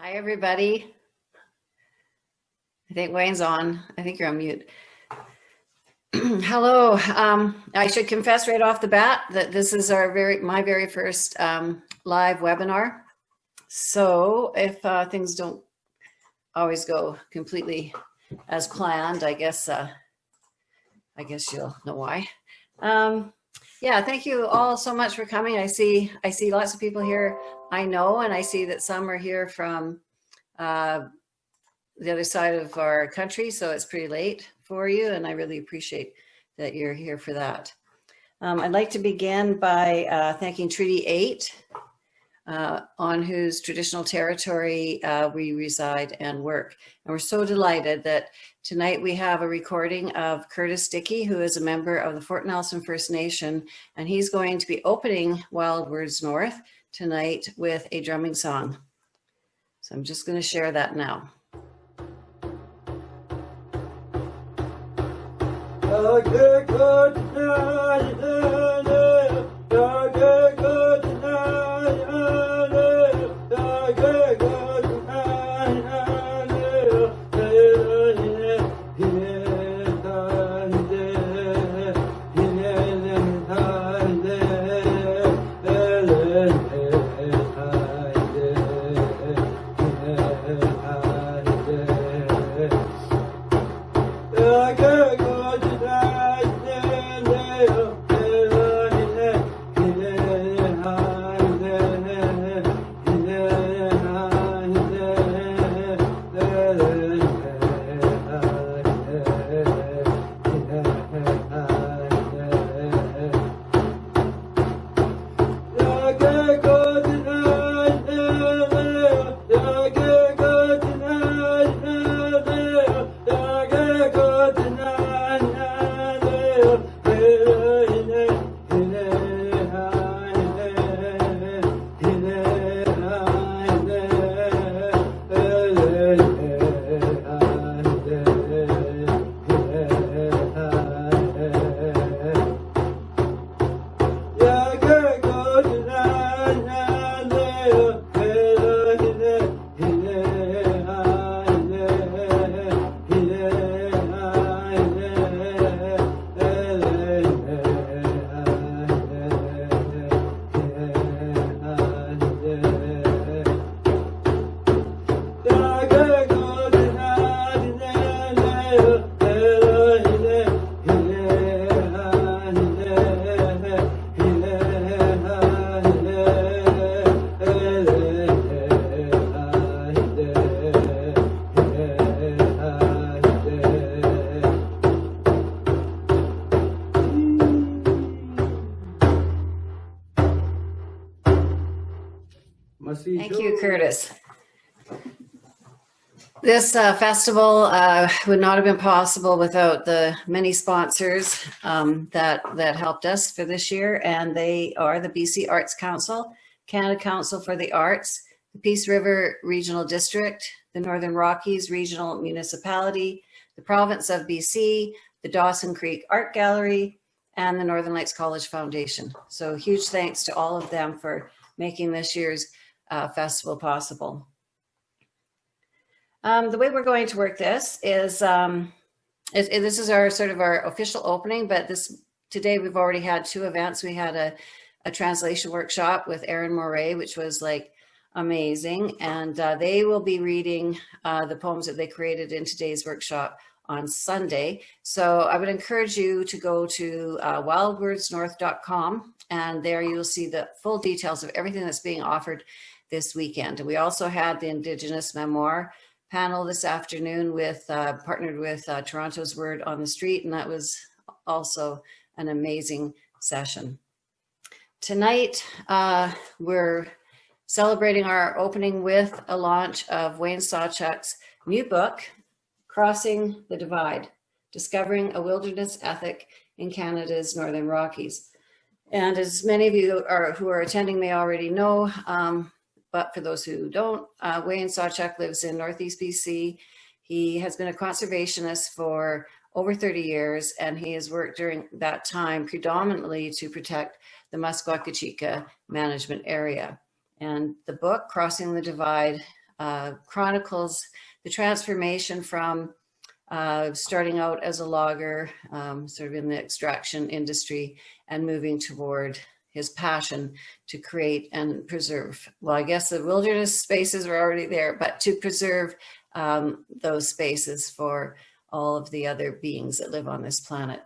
Hi, everybody. I think Wayne's on. I think you're on mute. Hello. I should confess right off the bat that this is my very first live webinar. So if things don't always go completely as planned, I guess you'll know why. Yeah, thank you all so much for coming. I see lots of people here I know, and I see that some are here from the other side of our country, so it's pretty late for you, and I really appreciate that you're here for that. I'd like to begin by thanking Treaty 8, on whose traditional territory we reside and work. And we're so delighted that tonight we have a recording of Curtis Dickey, who is a member of the Fort Nelson First Nation, and he's going to be opening Wild Words North tonight with a drumming song. So I'm just going to share that now. Thank you, Curtis. This festival would not have been possible without the many sponsors that helped us for this year, and they are the BC Arts Council, Canada Council for the Arts, the Peace River Regional District, the Northern Rockies Regional Municipality, the Province of BC, the Dawson Creek Art Gallery, and the Northern Lights College Foundation. So huge thanks to all of them for making this year's festival possible. The way we're going to work this is, this is our sort of our official opening, but today we've already had two events. We had a translation workshop with Erin Moray, which was like amazing. And they will be reading the poems that they created in today's workshop on Sunday. So I would encourage you to go to wildwordsnorth.com, and there you'll see the full details of everything that's being offered this weekend. And we also had the Indigenous Memoir panel this afternoon with partnered with Toronto's Word on the Street, and that was also an amazing session. Tonight we're celebrating our opening with a launch of Wayne Sawchuk's new book, Crossing the Divide, Discovering a Wilderness Ethic in Canada's Northern Rockies. And as many of you who are attending may already know, but for those who don't, Wayne Sawchuk lives in Northeast BC. He has been a conservationist for over 30 years, and he has worked during that time predominantly to protect the Musqueam-Kachika management area. And the book, Crossing the Divide, chronicles the transformation from starting out as a logger, sort of in the extraction industry, and moving toward his passion to create and preserve. Well, I guess the wilderness spaces were already there, but to preserve those spaces for all of the other beings that live on this planet.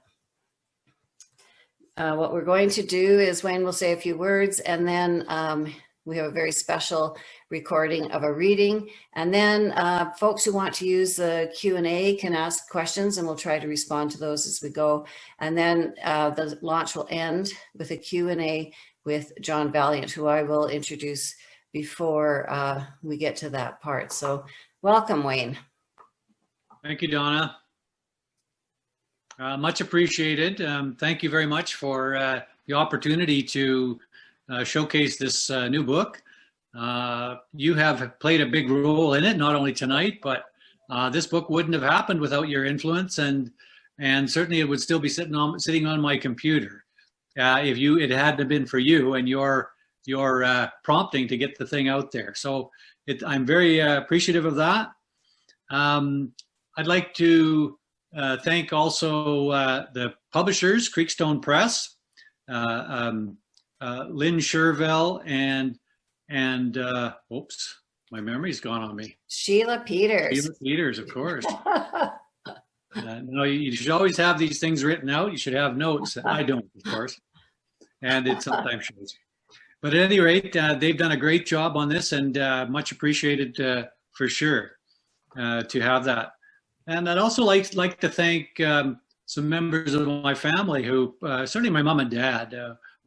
What we're going to do is Wayne will say a few words, and then we have a very special recording of a reading. And then folks who want to use the Q&A can ask questions, and we'll try to respond to those as we go. And then the launch will end with a Q&A with John Valiant, who I will introduce before we get to that part. So welcome, Wayne. Thank you, Donna. Much appreciated. Thank you very much for the opportunity to showcase this new book. You have played a big role in it, not only tonight, but this book wouldn't have happened without your influence, and certainly it would still be sitting on my computer if it hadn't been for you and your prompting to get the thing out there. So I'm very appreciative of that. I'd like to thank also the publishers, Creekstone Press, Lynn Sherville, and oops, my memory's gone on me. Sheila Peters. Sheila Peters, of course. No, you should always have these things written out. You should have notes. I don't, of course, and it sometimes shows. But at any rate, they've done a great job on this, and much appreciated for sure to have that. And I'd also like to thank some members of my family who, certainly my mom and dad,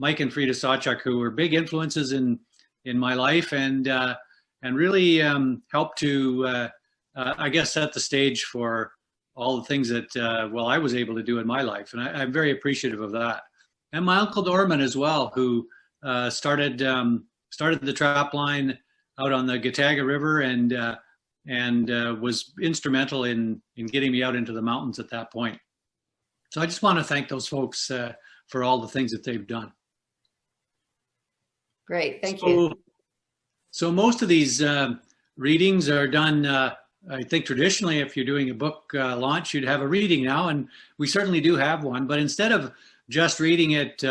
Mike and Frida Sawchuk, who were big influences in my life, and really helped to, I guess, set the stage for all the things that I was able to do in my life, and I'm very appreciative of that. And my uncle Norman as well, who started the trap line out on the Gataga River, and was instrumental in getting me out into the mountains at that point. So I just want to thank those folks for all the things that they've done. Great, thank you. So most of these readings are done, I think traditionally, if you're doing a book launch, you'd have a reading now, and we certainly do have one, but instead of just reading it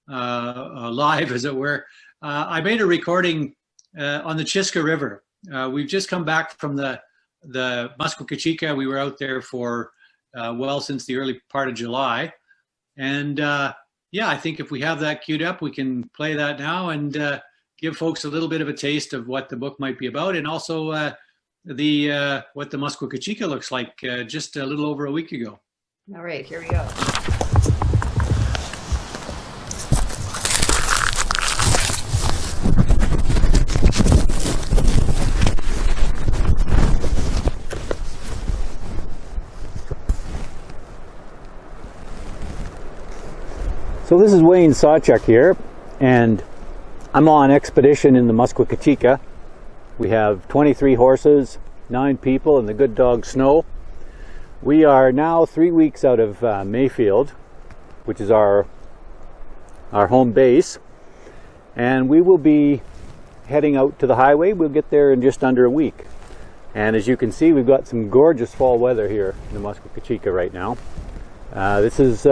live, as it were, I made a recording on the Chiska River. We've just come back from the Muskwa-Kachika. We were out there for since the early part of July, and yeah, I think if we have that queued up, we can play that now and give folks a little bit of a taste of what the book might be about, and also what the Muskwa-Kachika looks like just a little over a week ago. All right, here we go. So this is Wayne Sawchuk here, and I'm on expedition in the Muskwa-Kachika. We have 23 horses, 9 people, and the good dog Snow. We are now 3 weeks out of Mayfield, which is our home base, and we will be heading out to the highway. We'll get there in just under a week. And as you can see, we've got some gorgeous fall weather here in the Muskwa-Kachika right now. This is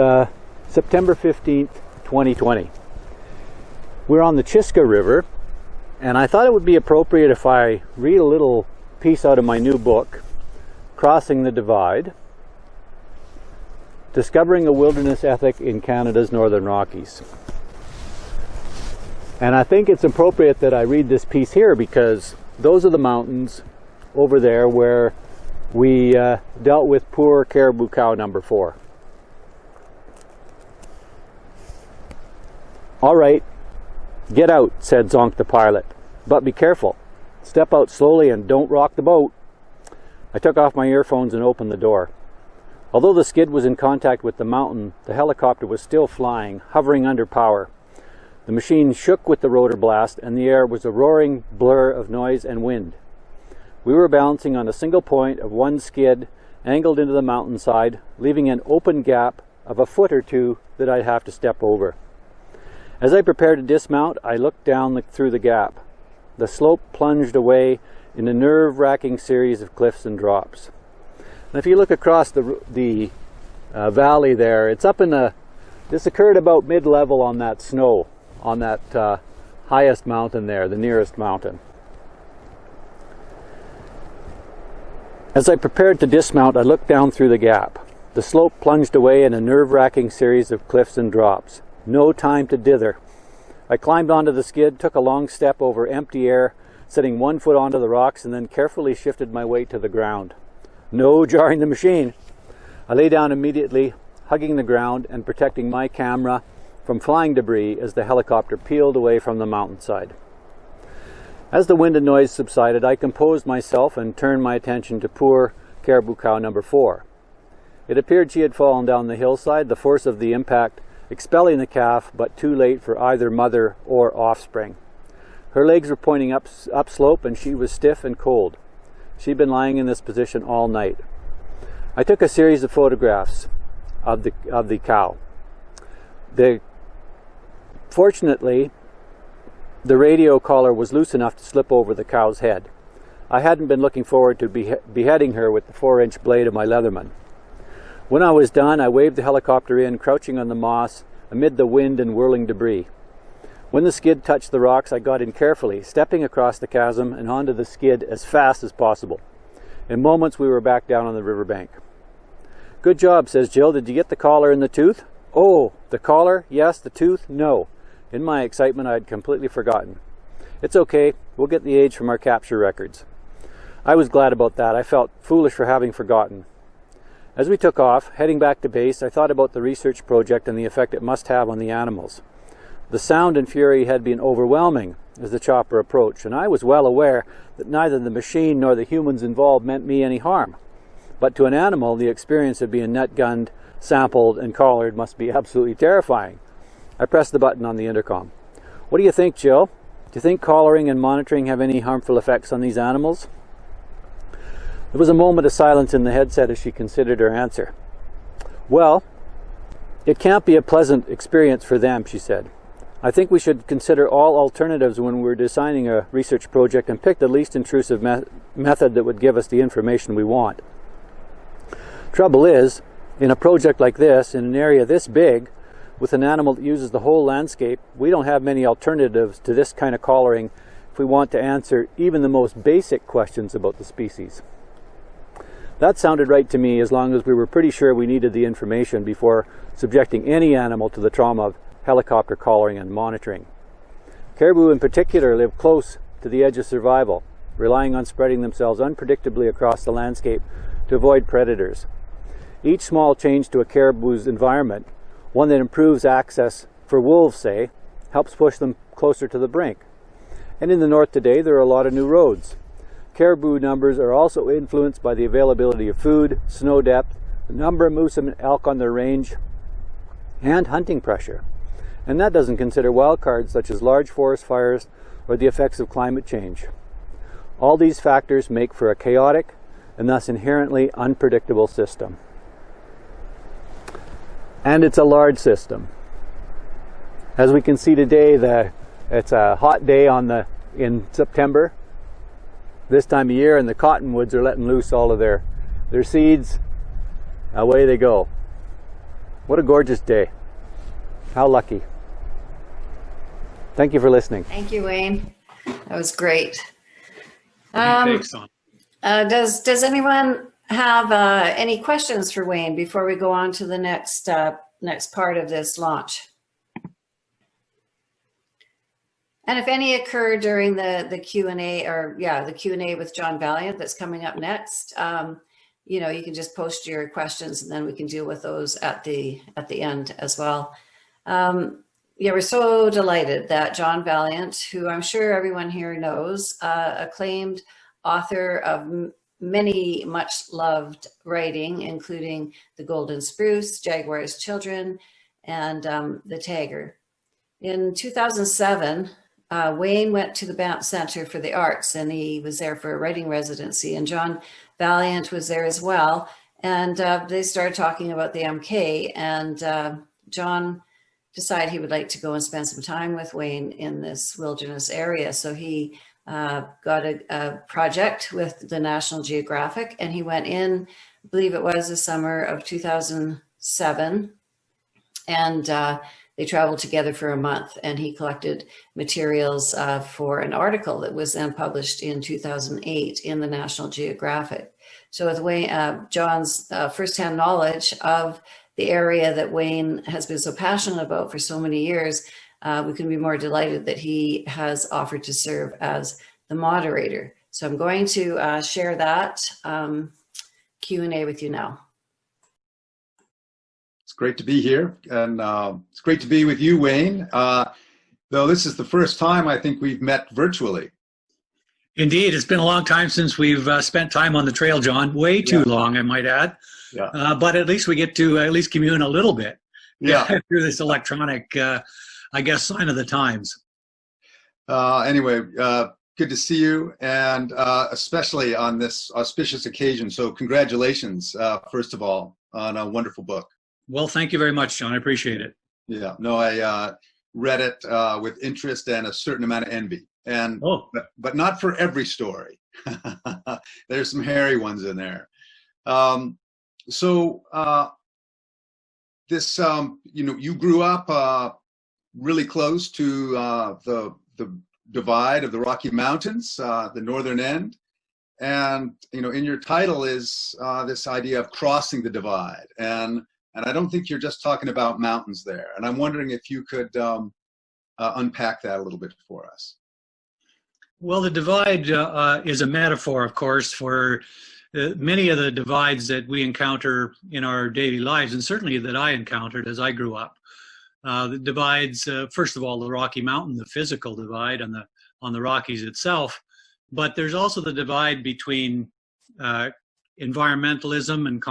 September 15th, 2020. We're on the Chiska River, and I thought it would be appropriate if I read a little piece out of my new book, Crossing the Divide, Discovering a Wilderness Ethic in Canada's Northern Rockies. And I think it's appropriate that I read this piece here because those are the mountains over there where we dealt with poor caribou cow number 4. "All right, get out," said Zonk the pilot, "but be careful. Step out slowly and don't rock the boat." I took off my earphones and opened the door. Although the skid was in contact with the mountain, the helicopter was still flying, hovering under power. The machine shook with the rotor blast, and the air was a roaring blur of noise and wind. We were balancing on a single point of one skid, angled into the mountainside, leaving an open gap of a foot or two that I'd have to step over. As I prepared to dismount, I looked down through the gap. the slope plunged away in a nerve-wracking series of cliffs and drops. And if you look across the valley there, it's up in the, this occurred about mid-level on that snow, on that highest mountain there, the nearest mountain. As I prepared to dismount, I looked down through the gap. The slope plunged away in a nerve-wracking series of cliffs and drops. No time to dither. I climbed onto the skid, took a long step over empty air, setting one foot onto the rocks, and then carefully shifted my weight to the ground. No jarring the machine. I lay down immediately, hugging the ground and protecting my camera from flying debris as the helicopter peeled away from the mountainside. As the wind and noise subsided, I composed myself and turned my attention to poor caribou cow number 4. It appeared she had fallen down the hillside, the force of the impact expelling the calf, but too late for either mother or offspring. Her legs were pointing upslope and she was stiff and cold. She'd been lying in this position all night. I took a series of photographs of the cow. Fortunately, the radio collar was loose enough to slip over the cow's head. I hadn't been looking forward to beheading her with the 4-inch blade of my Leatherman. When I was done, I waved the helicopter in, crouching on the moss amid the wind and whirling debris. When the skid touched the rocks, I got in carefully, stepping across the chasm and onto the skid as fast as possible. In moments, we were back down on the riverbank. "Good job," says Jill. "Did you get the collar and the tooth?" "Oh, the collar, yes, the tooth, no." In my excitement, I had completely forgotten. "It's okay. We'll get the age from our capture records." I was glad about that. I felt foolish for having forgotten. As we took off, heading back to base, I thought about the research project and the effect it must have on the animals. The sound and fury had been overwhelming as the chopper approached, and I was well aware that neither the machine nor the humans involved meant me any harm. But to an animal, the experience of being net-gunned, sampled, and collared must be absolutely terrifying. I pressed the button on the intercom. "What do you think, Jill? Do you think collaring and monitoring have any harmful effects on these animals?" There was a moment of silence in the headset as she considered her answer. "Well, it can't be a pleasant experience for them," she said. "I think we should consider all alternatives when we're designing a research project and pick the least intrusive method that would give us the information we want. Trouble is, in a project like this, in an area this big, with an animal that uses the whole landscape, we don't have many alternatives to this kind of collaring if we want to answer even the most basic questions about the species." That sounded right to me, as long as we were pretty sure we needed the information before subjecting any animal to the trauma of helicopter collaring and monitoring. Caribou in particular live close to the edge of survival, relying on spreading themselves unpredictably across the landscape to avoid predators. Each small change to a caribou's environment, one that improves access for wolves, say, helps push them closer to the brink. And in the north today, there are a lot of new roads. Caribou numbers are also influenced by the availability of food, snow depth, the number of moose and elk on their range, and hunting pressure. And that doesn't consider wild cards such as large forest fires or the effects of climate change. All these factors make for a chaotic and thus inherently unpredictable system. And it's a large system. As we can see today, it's a hot day in September. This time of year, and the cottonwoods are letting loose all of their seeds. Away they go. What a gorgeous day. How lucky. Thank you for listening. Thank you, Wayne. That was great. Thanks, Son. Does anyone have any questions for Wayne before we go on to the next part of this launch? And if any occur during the Q&A, or the Q&A with John Valiant that's coming up next, you can just post your questions and then we can deal with those at the end as well. We're so delighted that John Valiant, who I'm sure everyone here knows, acclaimed author of many much loved writing, including The Golden Spruce, Jaguar's Children, and The Tagger. In 2007, Wayne went to the Banff Center for the Arts, and he was there for a writing residency, and John Valiant was there as well. And they started talking about the MK, and John decided he would like to go and spend some time with Wayne in this wilderness area. So he got a project with the National Geographic, and he went in, I believe it was the summer of 2007, and they traveled together for a month, and he collected materials for an article that was then published in 2008 in the National Geographic. So with Wayne, John's firsthand knowledge of the area that Wayne has been so passionate about for so many years, we can be more delighted that he has offered to serve as the moderator. So I'm going to share that Q&A with you now. It's great to be here, and it's great to be with you, Wayne. Though this is the first time I think we've met virtually. Indeed, it's been a long time since we've spent time on the trail, John. Way too long, I might add. Yeah. But at least we get to at least commune a little bit. Yeah. Through this electronic, I guess, sign of the times. Anyway, good to see you, and especially on this auspicious occasion. So congratulations, first of all, on a wonderful book. Well, thank you very much, John. I appreciate it. Yeah. No, I read it with interest and a certain amount of envy. And but not for every story. There's some hairy ones in there. This, you grew up really close to the divide of the Rocky Mountains, the northern end, and in your title is this idea of crossing the divide, and I don't think you're just talking about mountains there. And I'm wondering if you could unpack that a little bit for us. Well, the divide is a metaphor, of course, for many of the divides that we encounter in our daily lives, and certainly that I encountered as I grew up. The divides, first of all, the Rocky Mountain, the physical divide on the Rockies itself, but there's also the divide between environmentalism and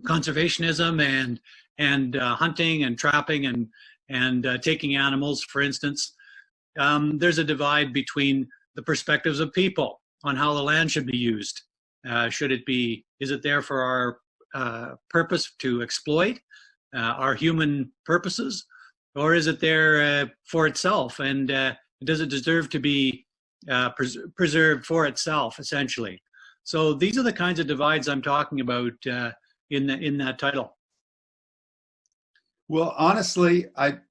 conservationism and hunting and trapping and taking animals, for instance. There's a divide between the perspectives of people on how the land should be used. Is it there for our purpose to exploit, our human purposes, or is it there for itself? And does it deserve to be preserved for itself, essentially? So these are the kinds of divides I'm talking about in that title. Well, honestly, I've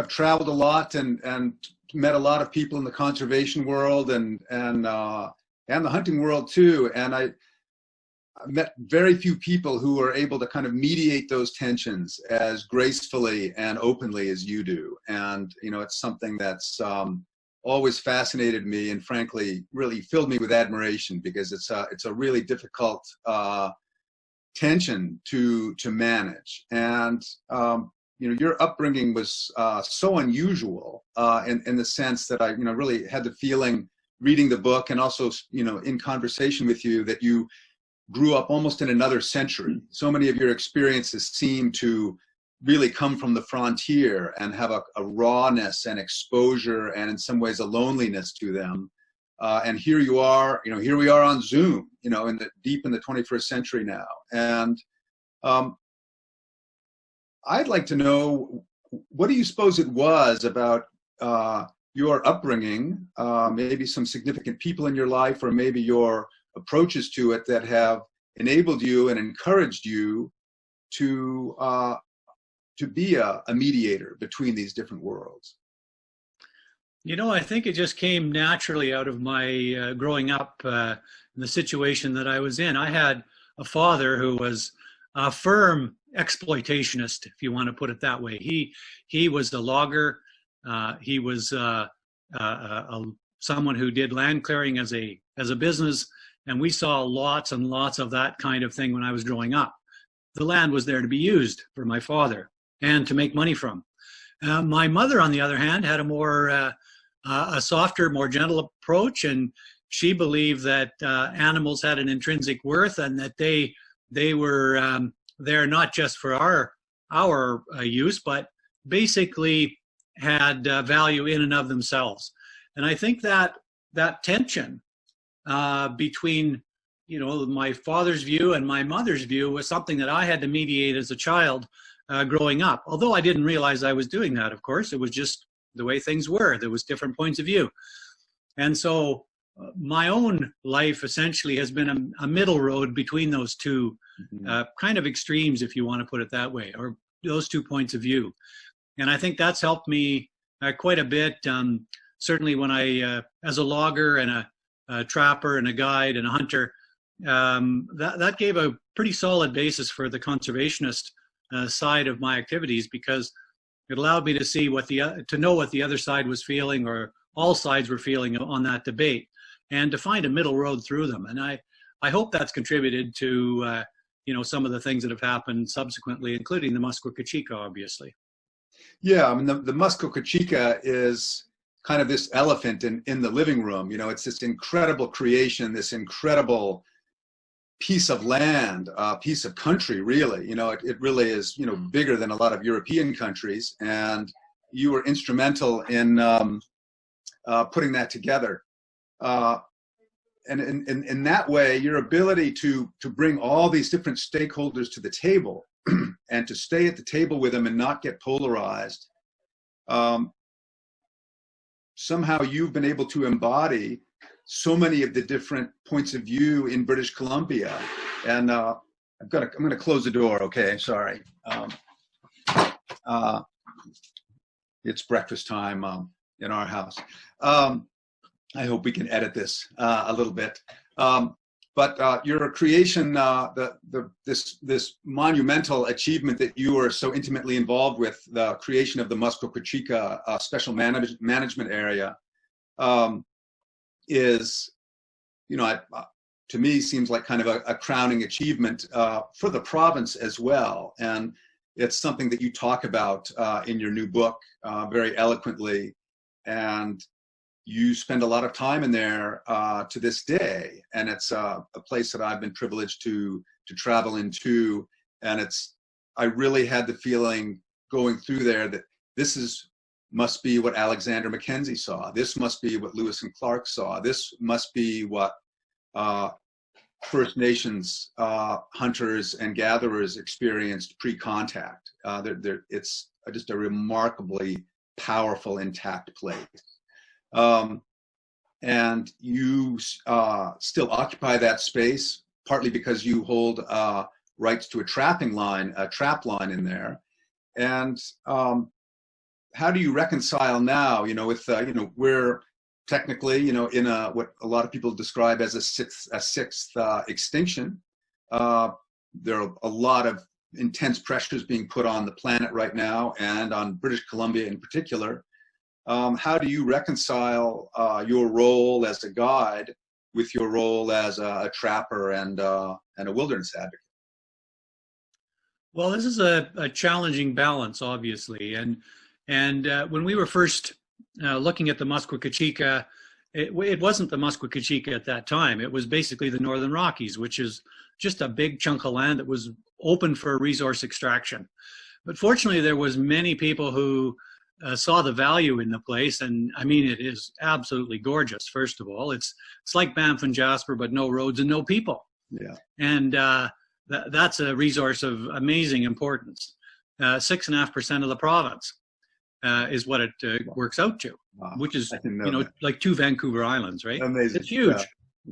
traveled a lot and met a lot of people in the conservation world and the hunting world too, and I met very few people who are able to kind of mediate those tensions as gracefully and openly as you do. And it's something that's always fascinated me, and frankly really filled me with admiration, because it's a really difficult tension to manage. And your upbringing was so unusual in the sense that I really had the feeling, reading the book and also in conversation with you, that you grew up almost in another century. So many of your experiences seem to really come from the frontier and have a rawness and exposure, and in some ways a loneliness to them. And here you are, here we are on Zoom, deep in the 21st century now. And I'd like to know, what do you suppose it was about your upbringing, maybe some significant people in your life, or maybe your approaches to it, that have enabled you and encouraged you to be a mediator between these different worlds? I think it just came naturally out of my growing up in the situation that I was in. I had a father who was a firm exploitationist, if you want to put it that way. He was a logger. He was someone who did land clearing as a business, and we saw lots and lots of that kind of thing when I was growing up. The land was there to be used for my father and to make money from. My mother, on the other hand, had a softer, more gentle approach, and she believed that animals had an intrinsic worth, and that they were there not just for our use, but basically had value in and of themselves. And I think that tension between my father's view and my mother's view was something that I had to mediate as a child growing up. Although I didn't realize I was doing that, of course. It was just the way things were. There was different points of view. And so my own life essentially has been a middle road between those two kind of extremes, if you want to put it that way, or those 2 points of view. And I think that's helped me quite a bit. Certainly when I, as a logger and a trapper and a guide and a hunter, that gave a pretty solid basis for the conservationist side of my activities, because it allowed me to see to know what the other side was feeling, or all sides were feeling on that debate, and to find a middle road through them. And I hope that's contributed to some of the things that have happened subsequently, including the Muskoka-Chica, obviously. Yeah, I mean, the Muskoka-Chica is kind of this elephant in the living room. It's this incredible creation, this incredible piece of land, piece of country, really. It really is, bigger than a lot of European countries. And you were instrumental in putting that together. And in that way, your ability to bring all these different stakeholders to the table and to stay at the table with them and not get polarized, somehow you've been able to embody so many of the different points of view in British Columbia. And I'm going to close the door. Okay, sorry. It's breakfast time in our house. I hope we can edit this a little bit. But your creation, this monumental achievement that you are so intimately involved with, the creation of the Muskoka-Chica special management area, is, to me, seems like kind of a crowning achievement for the province as well. And it's something that you talk about in your new book very eloquently. And you spend a lot of time in there to this day. And it's a place that I've been privileged to travel into. And I really had the feeling going through there that this must be what Alexander Mackenzie saw. This must be what Lewis and Clark saw. This must be what First Nations hunters and gatherers experienced pre-contact. It's just a remarkably powerful, intact place. And you still occupy that space, partly because you hold rights to a trap line in there. And how do you reconcile now, with, we're technically, in what a lot of people describe as a sixth extinction. There are a lot of intense pressures being put on the planet right now, and on British Columbia in particular. How do you reconcile your role as a guide with your role as a trapper and a wilderness advocate? Well, this is a challenging balance, obviously, and when we were first looking at the Muskoka-Chica, it wasn't the Muskoka-Chica at that time. It was basically the Northern Rockies, which is just a big chunk of land that was open for resource extraction. But fortunately, there was many people who saw the value in the place, and I mean, it is absolutely gorgeous. First of all, it's like Banff and Jasper, but no roads and no people. Yeah, and that's a resource of amazing importance. 6.5% of the province is what it works out to, which is like 2 Vancouver Islands, right? Amazing. It's huge. Yeah.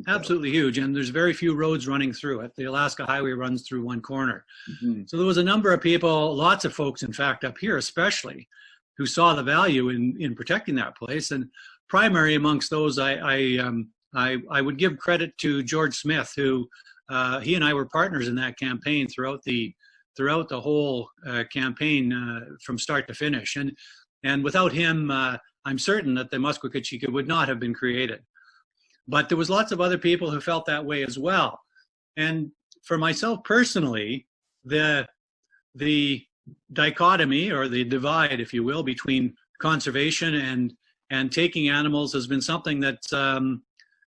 Absolutely huge, and there's very few roads running through it. The Alaska Highway runs through one corner. Mm-hmm. So there was a number of people, lots of folks, in fact, up here especially, who saw the value in protecting that place. And primary amongst those, I would give credit to George Smith, who he and I were partners in that campaign throughout the whole campaign from start to finish. And without him, I'm certain that the Muskoka-Chica would not have been created. But there was lots of other people who felt that way as well. And for myself personally, the dichotomy, or the divide, if you will, between conservation and taking animals has been something that's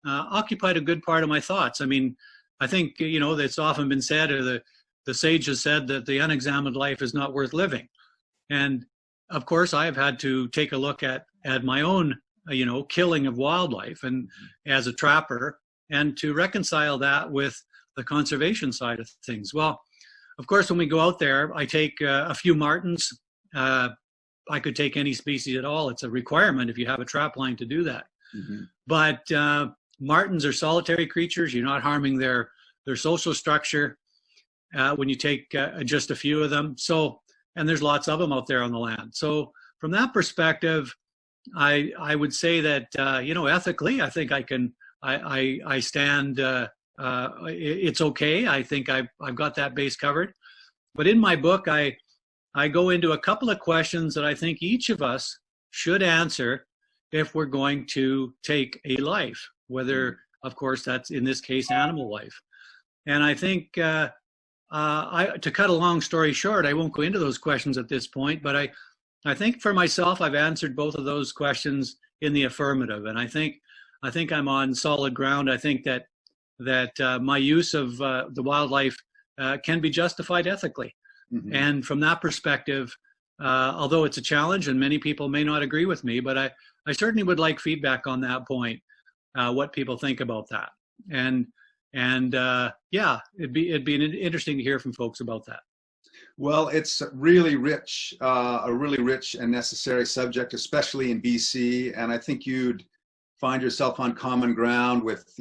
occupied a good part of my thoughts. I mean, I think, it's often been said, or the sage has said, that the unexamined life is not worth living. And of course, I have had to take a look at my own killing of wildlife, and as a trapper, and to reconcile that with the conservation side of things. Well, of course, when we go out there, I take a few martens. I could take any species at all. It's a requirement if you have a trap line to do that. Mhm. But martens are solitary creatures. You're not harming their social structure when you take just a few of them. So, and there's lots of them out there on the land. So from that perspective, I would say that ethically, I think I stand. It's okay. I think I've got that base covered. But in my book, I go into a couple of questions that I think each of us should answer if we're going to take a life, whether, of course, that's in this case animal life. And I think to cut a long story short, I won't go into those questions at this point, but I think for myself, I've answered both of those questions in the affirmative, and I think I'm on solid ground. I think that my use of the wildlife can be justified ethically, Mhm. and from that perspective, although it's a challenge, and many people may not agree with me, but I certainly would like feedback on that point, what people think about that, and yeah, it'd be interesting to hear from folks about that. Well, it's really rich, a really rich and necessary subject, especially in BC. And I think you'd find yourself on common ground with,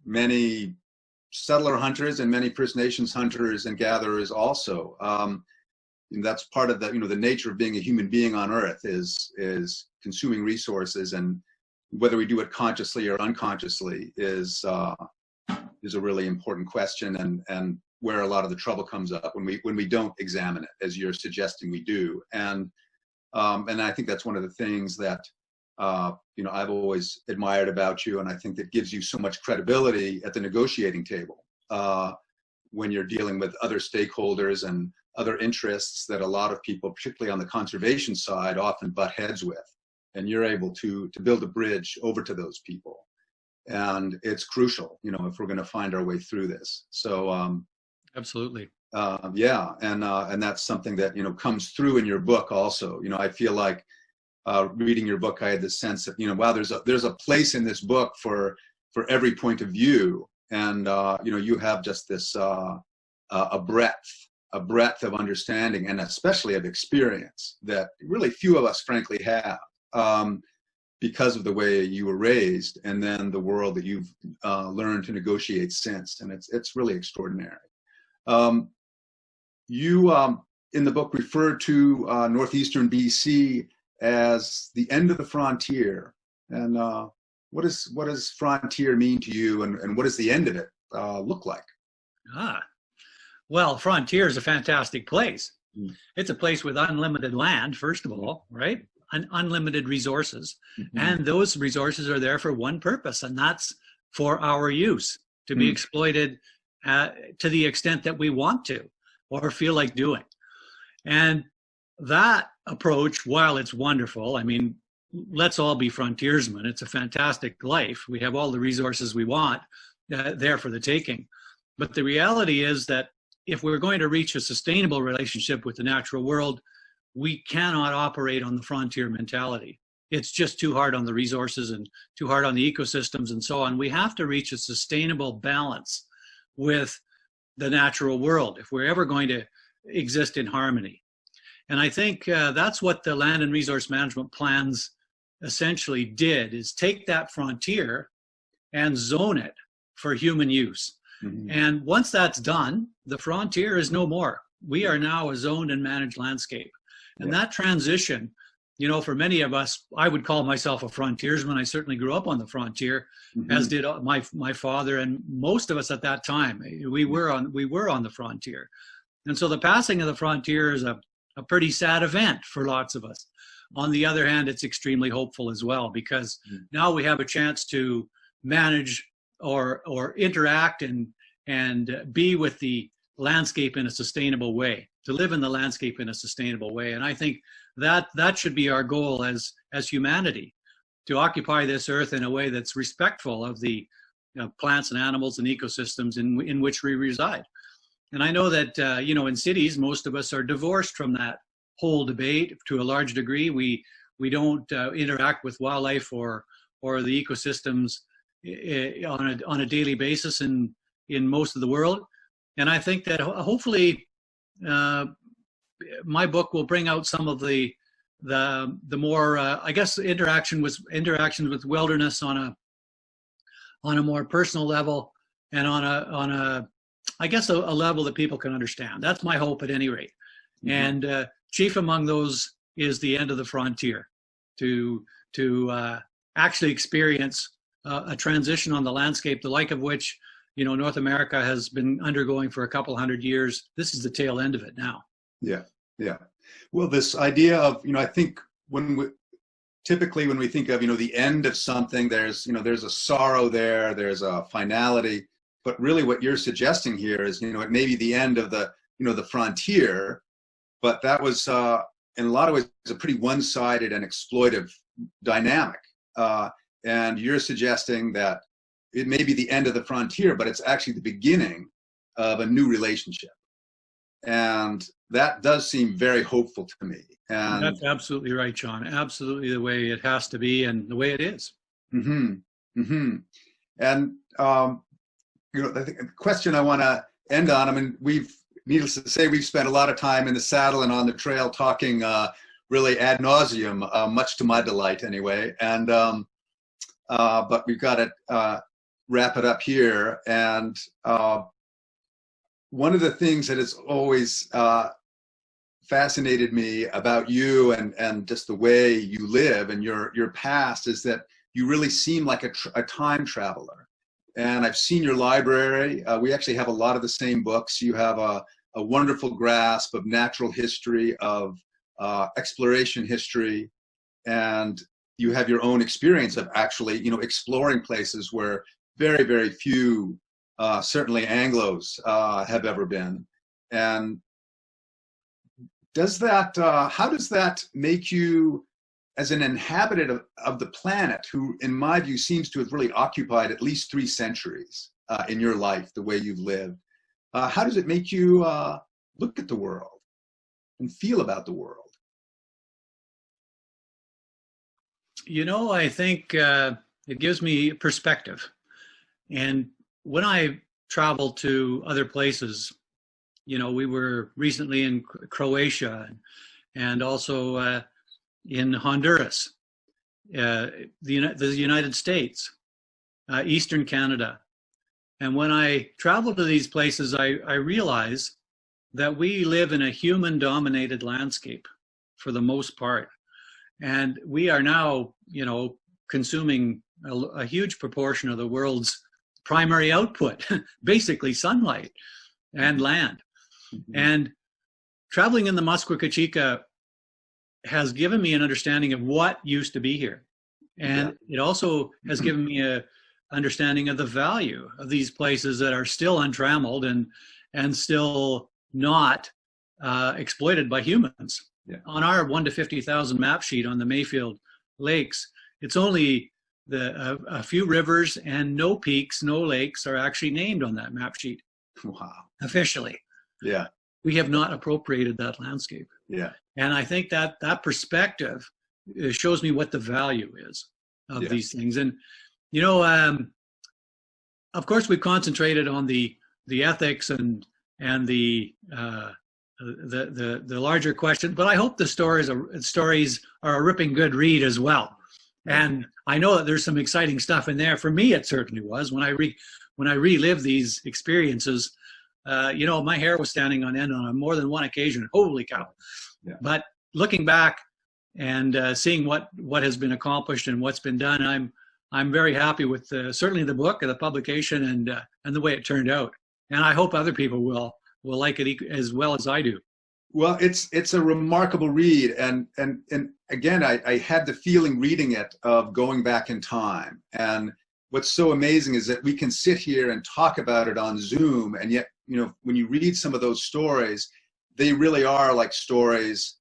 many settler hunters and many First Nations hunters and gatherers also. And that's part of the, the nature of being a human being on Earth is consuming resources, and whether we do it consciously or unconsciously is a really important question, and where a lot of the trouble comes up when we don't examine it, as you're suggesting we do. And I think that's one of the things that I've always admired about you, and I think that gives you so much credibility at the negotiating table when you're dealing with other stakeholders and other interests that a lot of people, particularly on the conservation side, often butt heads with. And you're able to build a bridge over to those people. And it's crucial, if we're going to find our way through this. So Absolutely. yeah, and that's something that comes through in your book also. I feel like reading your book, I had this sense of wow, there's a place in this book for every point of view, and you have just this a breadth of understanding, and especially of experience that really few of us frankly have. Because of the way you were raised, and then the world that you've learned to negotiate since, and it's really extraordinary. You in the book referred to northeastern BC as the end of the frontier, and what does frontier mean to you, and what does the end of it look like? Well, frontier is a fantastic place. It's a place with unlimited land, first of all, right? Unlimited resources. Mm-hmm. And those resources are there for one purpose, and that's for our use, to be exploited to the extent that we want to or feel like doing. And that approach, while it's wonderful, I mean, let's all be frontiersmen. It's a fantastic life. We have all the resources we want there for the taking. But the reality is that if we're going to reach a sustainable relationship with the natural world, we cannot operate on the frontier mentality. It's just too hard on the resources and too hard on the ecosystems and so on. We have to reach a sustainable balance with the natural world if we're ever going to exist in harmony. And I think that's what the land and resource management plans essentially did, is take that frontier and zone it for human use. Mm-hmm. And once that's done, the frontier is no more. We are now a zoned and managed landscape. And that transition, for many of us, I would call myself a frontiersman. I certainly grew up on the frontier, as did my father and most of us at that time. We were on the frontier. And so the passing of the frontier is a pretty sad event for lots of us. On the other hand, it's extremely hopeful as well, because now we have a chance to manage or interact and be with the landscape in a sustainable way, to live in the landscape in a sustainable way. And I think that should be our goal as humanity, to occupy this earth in a way that's respectful of the plants and animals and ecosystems in which we reside. And I know that, in cities, most of us are divorced from that whole debate to a large degree. We don't interact with wildlife or the ecosystems on a daily basis in most of the world. And I think that hopefully my book will bring out some of the the more I guess interactions with wilderness on a more personal level, and on a I guess a level that people can understand. That's my hope at any rate. Mm-hmm. And chief among those is the end of the frontier, to actually experience a transition on the landscape, the like of which, you know, North America has been undergoing for a couple hundred years. This is the tail end of it now. Yeah, yeah. Well, this idea of, you know, I think typically when we think of, you know, the end of something, there's a sorrow there, there's a finality, but really what you're suggesting here is, you know, it may be the end of the, you know, the frontier, but that was in a lot of ways a pretty one-sided and exploitive dynamic. And you're suggesting that it may be the end of the frontier, but it's actually the beginning of a new relationship. And that does seem very hopeful to me. And that's absolutely right, John. Absolutely the way it has to be and the way it is. Mm-hmm. Mm-hmm. And, you know, the question I want to end on, I mean, needless to say, we've spent a lot of time in the saddle and on the trail talking really ad nauseum, much to my delight anyway. And, but we've got to wrap it up here. And one of the things that has always fascinated me about you and just the way you live and your past is that you really seem like a time traveler. And I've seen your library. We actually have a lot of the same books. You have a wonderful grasp of natural history, of exploration history, and you have your own experience of actually, you know, exploring places where very, very few, certainly Anglos, have ever been. And does that, how does that make you, as an inhabitant of the planet, who in my view seems to have really occupied at least 3 centuries in your life, the way you've lived, how does it make you look at the world and feel about the world? You know, I think it gives me perspective. And when I travel to other places, you know, we were recently in Croatia and also in Honduras, the United States, Eastern Canada. And when I travel to these places, I realize that we live in a human-dominated landscape for the most part. And we are now, you know, consuming a huge proportion of the world's primary output, basically sunlight and land. Mm-hmm. And traveling in the Muskoka has given me an understanding of what used to be here. And it also has given me a understanding of the value of these places that are still untrammeled and still not exploited by humans. Yeah. On our 1 to 50,000 map sheet on the Mayfield Lakes, it's only a few rivers and no peaks, no lakes are actually named on that map sheet. Wow. Officially. Yeah. We have not appropriated that landscape. Yeah. And I think that perspective shows me what the value is of these things. And, you know, of course, we've concentrated on the ethics and the larger question, but I hope the stories are a ripping good read as well. And I know that there's some exciting stuff in there. For me, it certainly was. When I relive these experiences, you know, my hair was standing on end on more than one occasion. Holy cow. Yeah. But looking back and seeing what has been accomplished and what's been done, I'm very happy with certainly the book and the publication and the way it turned out. And I hope other people will like it as well as I do. Well, it's a remarkable read, and again, I had the feeling reading it of going back in time. And what's so amazing is that we can sit here and talk about it on Zoom, and yet, you know, when you read some of those stories, they really are like stories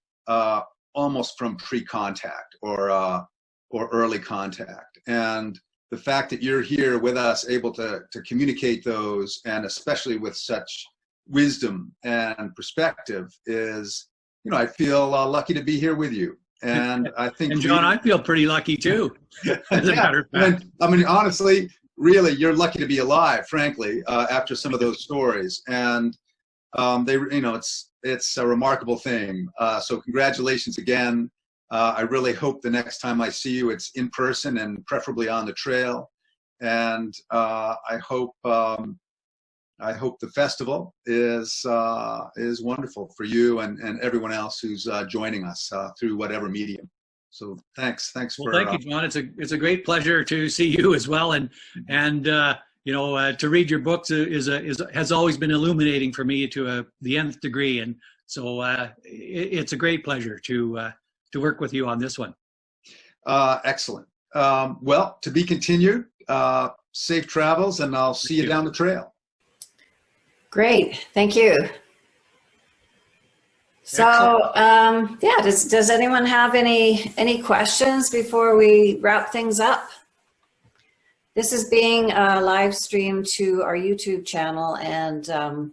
almost from pre-contact or early contact. And the fact that you're here with us, able to communicate those, and especially with such wisdom and perspective, is, you know, I feel lucky to be here with you. And I think, and John, I feel pretty lucky too. As a matter of fact. I mean, honestly, really, you're lucky to be alive, frankly, after some of those stories. And they, you know, it's a remarkable thing. So congratulations again. I really hope the next time I see you, it's in person and preferably on the trail. And I hope the festival is wonderful for you and everyone else who's joining us through whatever medium. So thanks for. Well, thank you, John. It's a great pleasure to see you as well, and you know, to read your books has always been illuminating for me to the nth degree, and so it's a great pleasure to work with you on this one. Excellent. Well, to be continued. Safe travels, and I'll see you down the trail. Great, thank you. So, yeah, does anyone have any questions before we wrap things up? This is being live streamed to our YouTube channel and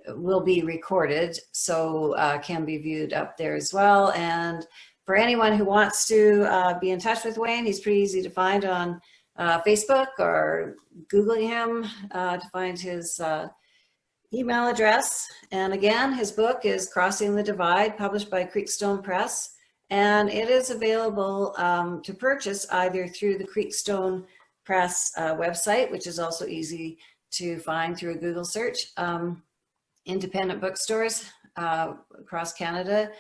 will be recorded, so can be viewed up there as well. And for anyone who wants to be in touch with Wayne, he's pretty easy to find on Facebook or Googling him to find his email address. And again, his book is Crossing the Divide, published by Creekstone Press, and it is available to purchase either through the Creekstone Press website, which is also easy to find through a Google search. Independent bookstores across Canada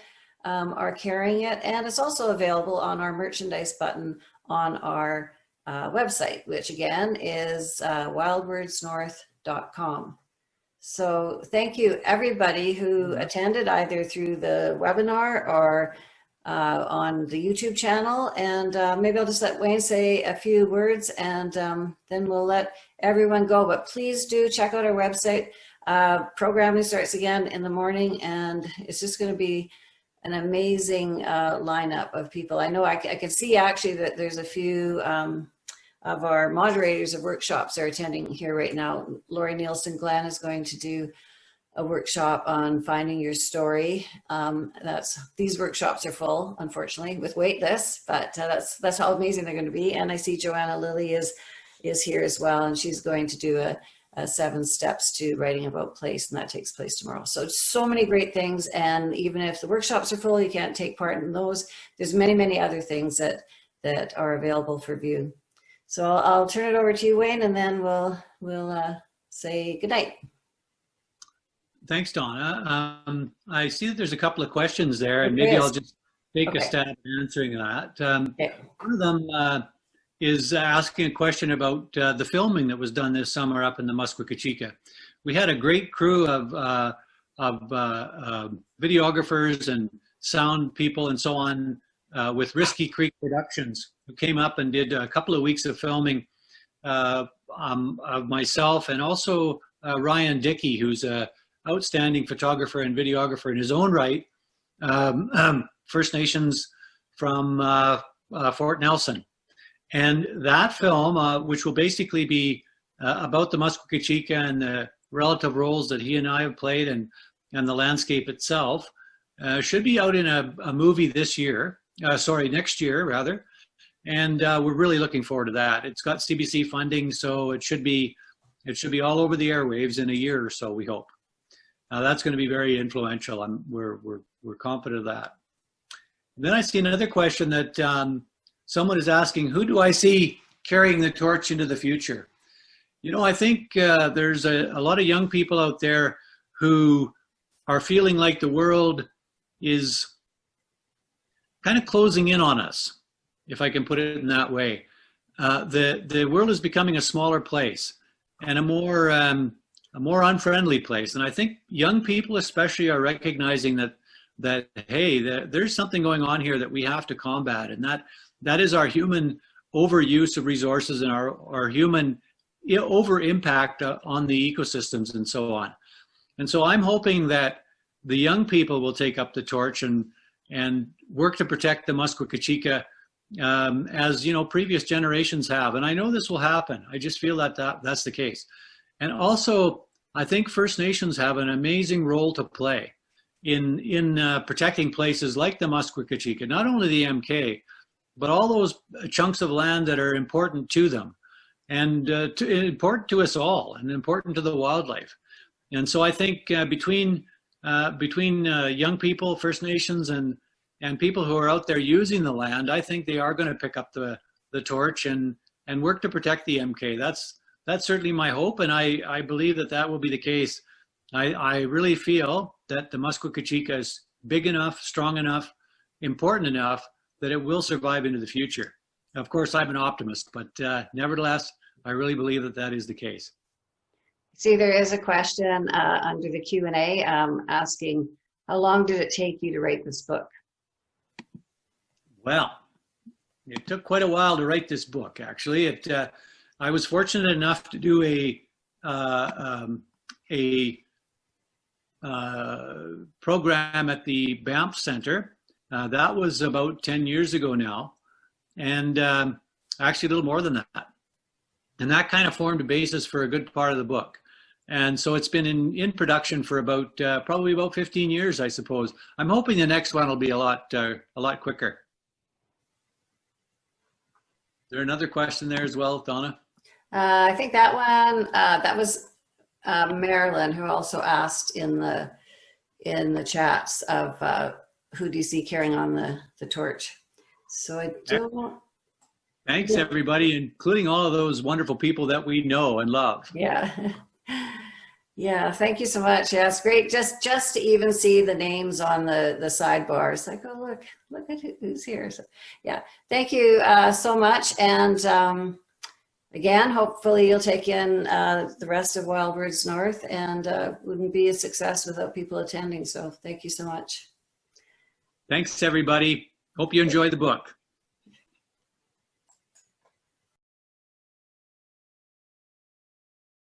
are carrying it, and it's also available on our merchandise button on our website, which again is wildwordsnorth.com. So thank you everybody who attended either through the webinar or on the YouTube channel. And maybe I'll just let Wayne say a few words and then we'll let everyone go. But please do check out our website. Programming starts again in the morning, and it's just going to be an amazing lineup of people. I know I can see actually that there's a few of our moderators of workshops are attending here right now. Lori Nielsen Glenn is going to do a workshop on finding your story. These workshops are full, unfortunately, with wait lists, but that's how amazing they're going to be. And I see Joanna Lilly is here as well, and she's going to do a 7 steps to writing about place, and that takes place tomorrow. So many great things, and even if the workshops are full, you can't take part in those. There's many other things that are available for view. So I'll turn it over to you, Wayne, and then we'll say goodnight. Thanks, Donna. I see that there's a couple of questions there, and maybe I'll just take a stab at answering that. One of them is asking a question about the filming that was done this summer up in the Muskwa-Kachika. We had a great crew of videographers and sound people and so on with Risky Creek Productions, who came up and did a couple of weeks of filming of myself, and also Ryan Dickey, who's a outstanding photographer and videographer in his own right, First Nations from Fort Nelson. And that film, which will basically be about the Muskwa-Kachika and the relative roles that he and I have played and the landscape itself, should be out in a movie this year, next year rather. And we're really looking forward to that. It's got CBC funding, so it should be all over the airwaves in a year or so, we hope. That's going to be very influential. We're confident of that. And then I see another question that someone is asking, who do I see carrying the torch into the future? You know, I think there's a lot of young people out there who are feeling like the world is kind of closing in on us, if I can put it in that way. The world is becoming a smaller place and a more unfriendly place. And I think young people especially are recognizing that hey, there's something going on here that we have to combat, and that is our human overuse of resources and our human over impact on the ecosystems and so on. And so I'm hoping that the young people will take up the torch and work to protect the Muskwa-Kachika as previous generations have. And I know this will happen. I just feel that's the case. And also, I think First Nations have an amazing role to play in protecting places like the Muskwa-Kachika, not only the MK, but all those chunks of land that are important to them and important to us all and important to the wildlife. And so I think between young people, First Nations, and and people who are out there using the land, I think they are going to pick up the torch and work to protect the MK. That's certainly my hope, and I believe that will be the case. I really feel that the Muskwa-Kachika is big enough, strong enough, important enough that it will survive into the future. Of course, I'm an optimist, but nevertheless, I really believe that is the case. See, there is a question under the Q&A asking, how long did it take you to write this book? Well, it took quite a while to write this book, actually. I was fortunate enough to do a program at the Banff Center. That was about 10 years ago now, and actually a little more than that. And that kind of formed a basis for a good part of the book. And so it's been in production for about probably about 15 years, I suppose. I'm hoping the next one will be a lot quicker. Is there another question there as well, Donna? I think that one, that was Marilyn, who also asked in the chats of who do you see carrying on the torch. So I don't. Thanks, everybody, including all of those wonderful people that we know and love. Yeah. Yeah, thank you so much. Yeah, it's great just to even see the names on the sidebar. It's like, oh, look at who's here. So, yeah, thank you so much. And again, hopefully you'll take in the rest of Wild Birds North, and wouldn't be a success without people attending. So thank you so much. Thanks, everybody. Hope you enjoy the book.